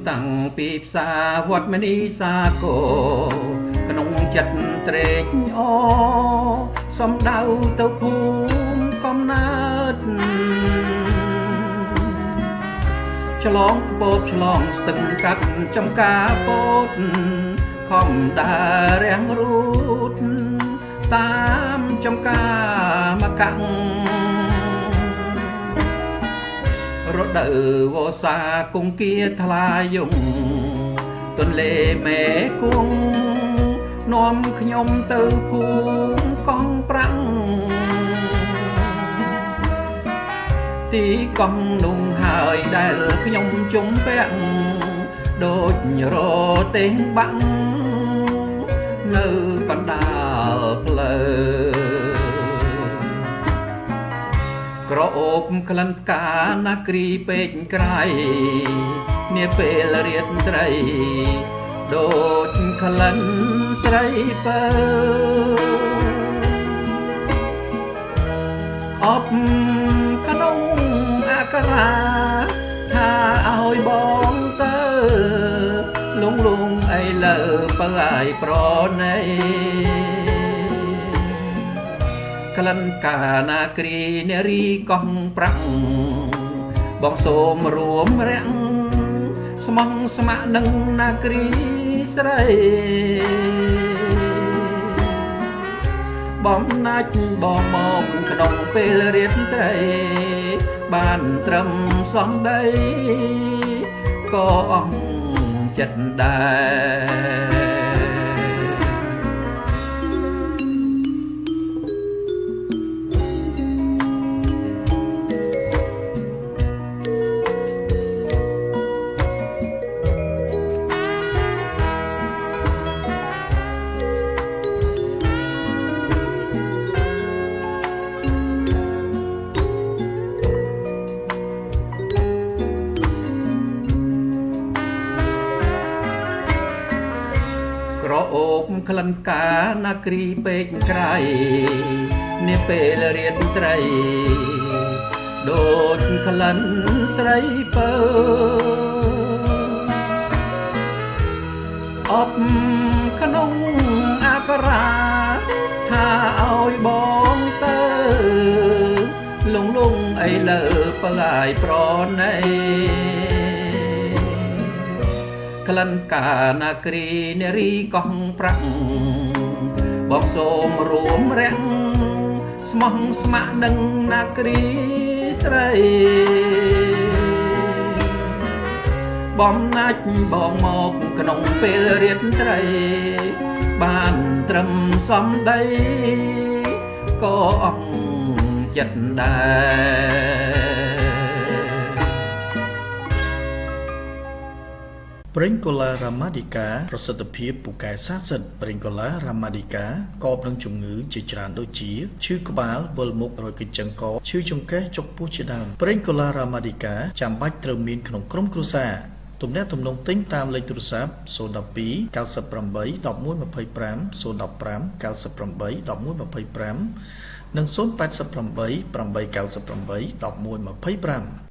តាំងពីផ្សារវត្តមនីសាគរក្នុងចិត្តត្រេកអរសំដៅទៅភូមិកំណើតឆ្លងក្បោបឆ្លងស្ទឹងកាត់ចំការពោតខំដើររាំងរូតតាមចំការមកកាំងរដូវវស្សាគង្គាថ្លាយំទន្លេមេគង្គនាំខ្ញុំទៅភូមិកោះប្រាំងទីកោះនោះហើយដែលខ្ញុំជុំពាក់ដូចរទេះបាំងនៅកណ្ដាលផ្លូវក្រអូបក្លិនផ្កាណាគ្រីពេកក្រៃនាពេលរាត្រីដូចក្លិនស្រីពើអបក្នុងអាការៈថាឲ្យបងទៅលងលងអីលើបើឲ្យប្រណីក្លិនកាណាគ្រីនារីកោះប្រាំងបងសូមរួមរាំងស្មងស្ម័គ្រនឹងនាគ្រីស្រីបំណាច់បងមកក្នុងពេលរាត្រីបានត្រឹមសំដីក៏អស់ចិត្តដែរក្រអូបក្លិនកាណាគ្រីពេកក្រៃនាពេលរាត្រីដូចក្លិនស្រីពើអបក្នុងអាការៈថាឲ្យបងទៅលងលងអីលើបើឲ្យប្រណីក្លិនកាណាគ្រីនារីកោះប្រាំងបងសូមរួមរាំងស្មោះស្ម័គ្រនឹងនាគ្រីស្រីបំណាច់បងមកក្នុងពេលរាត្រីបានត្រឹមសំដីក៏អស់ចិត្តដែរប្រេងកូឡារ៉ាម៉ាឌីកាប្រសិទ្ធភាពពូកែស័ក្តិសិទ្ធិប្រេងកូឡារ៉ាម៉ាឌីកាកបនឹងជំងឺជាច្រើនដូចជាឈឺក្បាលវិលមុខរោគកញ្ចឹងកឈឺចង្កេះចុកពោះជាដើមប្រេងកូឡារ៉ាម៉ាឌីកាចាំបាច់ត្រូវមានក្នុងក្រុមគ្រួសារទំនាក់ទំនងទិញតាមលេខទូរស័ព្ទ012 98 1125 015 98 1125និង088 898 1125